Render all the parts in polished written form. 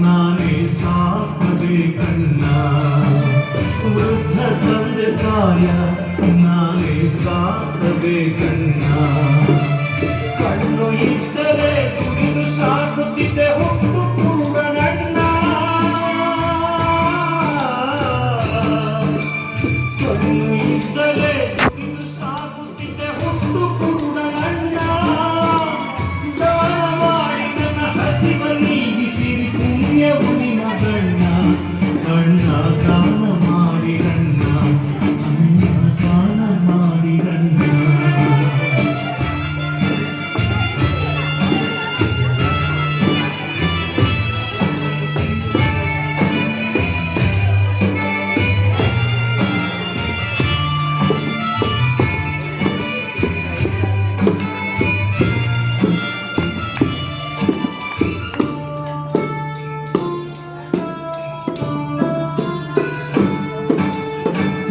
ನಾನೇ ಸಾಕಬೇಕನ್ನ ವೃದ್ಧ ತಂದೆ ತಾಯ ನಾನೇ ಸಾಕಬೇಕನ್ನ ಕಣ್ಣು ಇದ್ದರೆ ಕುಡಿದು ಸಾಕುತ್ತಿದ್ದೆ ಹುಟ್ಟು ಕೂಡ ನನ್ನ ಕಣ್ಣು ಇದ್ದರೆ ಕುಡಿದು ಸಾಕುತ್ತಿದ್ದೆ ಹುಟ್ಟು ಕೂಡ ನನ್ನ ದಾನ ಮಾಡಿ ನನ್ನ ಹಸಿವಲ್ಲಿ ಪುಣ್ಯವುನಿನ ಗಣ್ಣ ಅಣ್ಣ ದಾನ ಮಾಡಿ ಗಣ್ಣ ಅಣ್ಣ ದಾನ ಮಾಡಿ ಗಣ್ಣ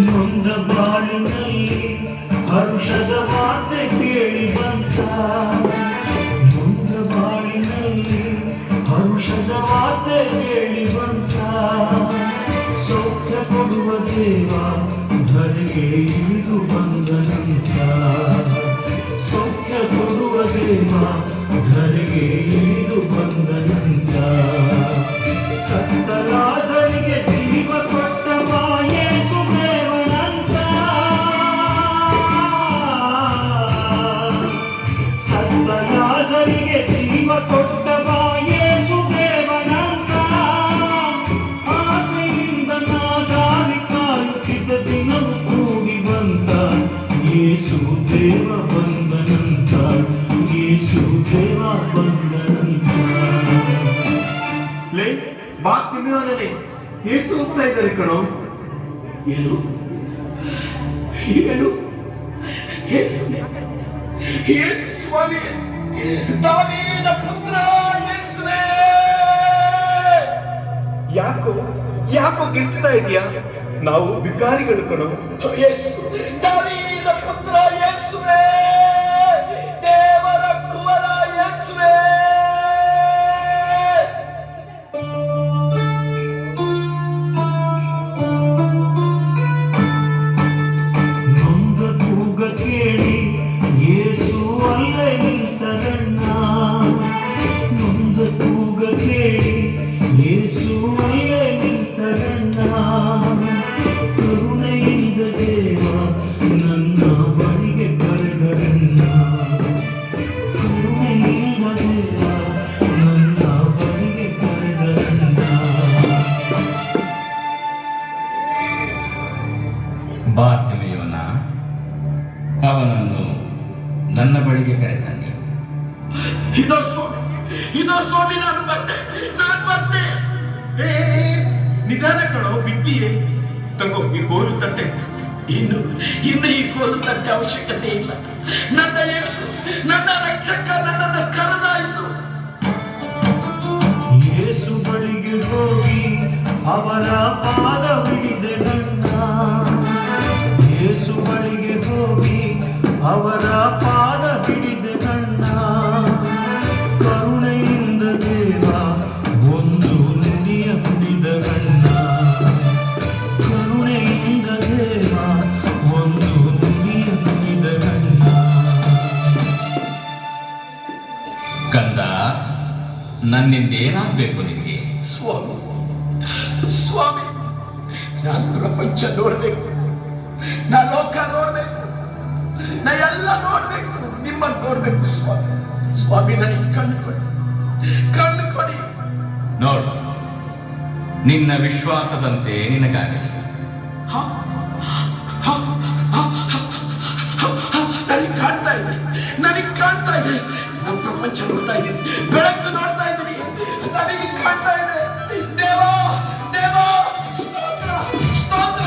ನೊಂದ ಬಾಳಿನಲ್ಲಿ ಹರುಷದ ಮಾತೆ ಕೇಳಿ ಬಂತ ನೊಂದ ಬಾಳಿನಲ್ಲಿ ಹರುಷದ ಮಾತೆ ಕೇಳಿ ಬಂತ ಸೌಖ್ಯ ಕೊಡುವ ದೇವ ಧರೆಗೆ ಇಳಿದು ಬಂದನಂತ ಸೌಖ್ಯ ಕೊಡುವ ದೇವ ಧರೆಗೆ ಇಳಿದು ಬಂದನಂತ ಸತ್ತರಾಜನಿಗೆ ಜೀವ ಕೊಟ್ಟ ಮಾಯೇ ಸತ್ತರಾಜನಿಗೆ ಜೀವ ಕೊಟ್ಟ ಮಾಯೇ ಸುದೇವನಂತ ಆಸೆಯಿಂದ ನಾದಾರಿ ಕಾಯುತ್ತಿದ್ದ ದಿನವು ಕೂಡಿ ಬಂತ ಯೇಸು ದೇವ ಬಂದನಂತ ಯೇಸು ದೇವ ಬಂದನಂತ ಲೇ ಬಾತ್ಮಿಯವನಲ್ಲಿ ಯೇಸು ಹೋಗ್ತಾ ಇದ್ದಾರೆ ಕಣೋ ಏನು ಏನು ಯೇಸುವೆ ಯೇಸು ಸ್ವಾಮಿ ದಾವೀದ ಪುತ್ರ ಯೇಸುವೇ ಯಾಕೋ ಗಿರ್ಚ್ತಾ ಇದೆಯಾ ನಾವು ಭಿಕಾರಿಗಳು ಕಣೋ ಯೇಸು ದಾವೀದ ಪುತ್ರ ಯೇಸುವೇ ದೇವರ ಕುವರ ಯೇಸುವೇ ನೊಂದ ಕೂಗ ಕೇಳಿ ಯೇಸು ಅಲ್ಲೇ ನಿಂತರಣ್ಣ ನೊಂದ ಕೂಗ ಕೇಳಿ ಯೇಸು ಅಲ್ಲೇ ನಿಂತರಣ್ಣ ಕರುಣೆಯಿಂದ ದೇವ ನನ್ನ ಬಳಿಗೆ ಕರೆದರಣ್ಣ ಕರುಣೆಯಿಂದ ದೇವ ನನ್ನ ಬಳಿಗೆ ಕರೆದರಣ್ಣ ಬಾರ್ತಿಮೆಯೋನ ಅವನನ್ನು ನನ್ನ ಬಳಿಗೆ ಕರೆತನ್ನಿ. ಇದೋ ಸ್ವಾಮಿ ನಾನು ಬಂದೆ ನಿಧಾನ ಕಣೋ ಬಿದ್ದಿಯೇ ತಗೋ ಈ ಕೋಲು ತಟ್ಟೆ ಇನ್ನು ಈ ಕೋಲು ತಟ್ಟೆ ಅವಶ್ಯಕತೆ ಇಲ್ಲ ನನ್ನ ಯೇಸು ನನ್ನ ರಕ್ಷಕ ನನ್ನನ್ನು ಕರೆದಾಯಿತು ಯೇಸು ಬಳಿಗೆ ಹೋಗಿ ಅವರ ಪಾದ ಹಿಡಿದೆ ನನ್ನ ಯೇಸು ಬಳಿಗೆ ಹೋಗಿ ಅವರ ಪಾದ ಹಿಡಿದೆ ನನ್ನ ಕರುಣೆಯಿಂದ ದೇವ ಒಂದು ನುಡಿಯ ನುಡಿದ ಗಣ್ಣ ಕರುಣೆಯಿಂದ ದೇವ ಒಂದು ನುಡಿಯ ನುಡಿದ ಗಣ್ಣ ನನ್ನಿಂದ ಏನಾಗಬೇಕು ನಿನಗೆ? ಸ್ವಾಮಿ ಸ್ವಾಮಿ, ನಾನು ಪ್ರಪಂಚ ನೋಡ್ಬೇಕು, ನಾ ಲೋಕ ನೋಡ್ಬೇಕು, ನಾ ಎಲ್ಲ ನೋಡ್ಬೇಕು, ನಿಮ್ಮನ್ನು ನೋಡ್ಬೇಕು ಸ್ವಾಮಿ. ಸ್ವಾಮಿ ನನಗೆ ಕಣ್ಣು ಕೊಡಿ. ನೋಡು, ನಿನ್ನ ವಿಶ್ವಾಸದಂತೆ ನಿನಗಾಗಲಿ. ನನಗೆ ಕಾಣ್ತಾ ಇದೆ, ನಮ್ಮ ಪ್ರಪಂಚ ನೋಡ್ತಾ ಇದ್ದೀನಿ, ಬೆಳಕು ನೋಡ್ತಾ ಇದ್ದೀನಿ, ನನಗೆ ಕಾಣ್ತಾ ಇದೆ. ದೇವಾ ದೇವಾ, ಸ್ತೋತ್ರ ಸ್ತೋತ್ರ.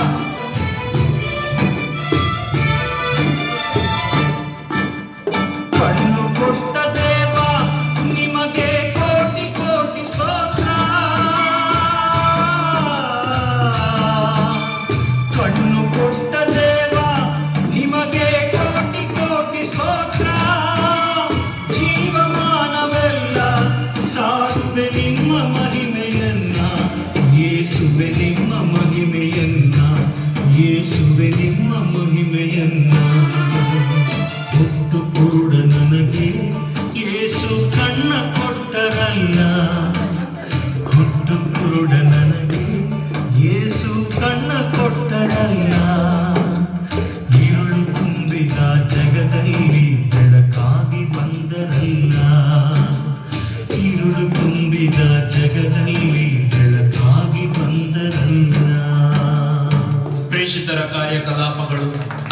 ಕಣ್ಣು ಕೊಟ್ಟ ದೇವ ನಿಮಗೆ ಕೋಟಿ ಕೋಟಿ ಸ್ತೋತ್ರ. ಕಣ್ಣು ಕೊಟ್ಟ ದೇವ ನಿಮಗೆ ಕೋಟಿ ಕೋಟಿ ಸ್ತೋತ್ರ. ಜೀವಮಾನವೆಲ್ಲ ಸಾರುವೆ ನಿಮ್ಮ ಮಹಿಮೆಯನ್ನ, ಯೇಸುವೆ ನಿಮ್ಮ ಮಹಿಮೆಯನ್ನ, ಯೇಸುವೆ ನಿಮ್ಮ ಮಹಿಮೆಯನ್ನ. ಹುಟ್ಟು ಕುರುಡ ನನಗೆ ಯೇಸು ಕಣ್ಣ ಕೊಟ್ಟರಲ್ಲ, ಹುಟ್ಟು ಕುರುಡ ನನಗೆ ಯೇಸು ಕಣ್ಣ ಕೊಟ್ಟರಲ್ಲ. ഇരുಳು ತುಂಬಿದ ಜಗದಲ್ಲಿ ಬೆಳಕಾಗಿ ಬಂದರಲ್ಲ, ഇരുಳು ತುಂಬಿದ ಜಗದಲ್ಲಿ ಬೆಳಕಾಗಿ ಬಂದರಲ್ಲ. ಪ್ರೇಷಿತರ ಕಾರ್ಯಕಲಾಪಗಳು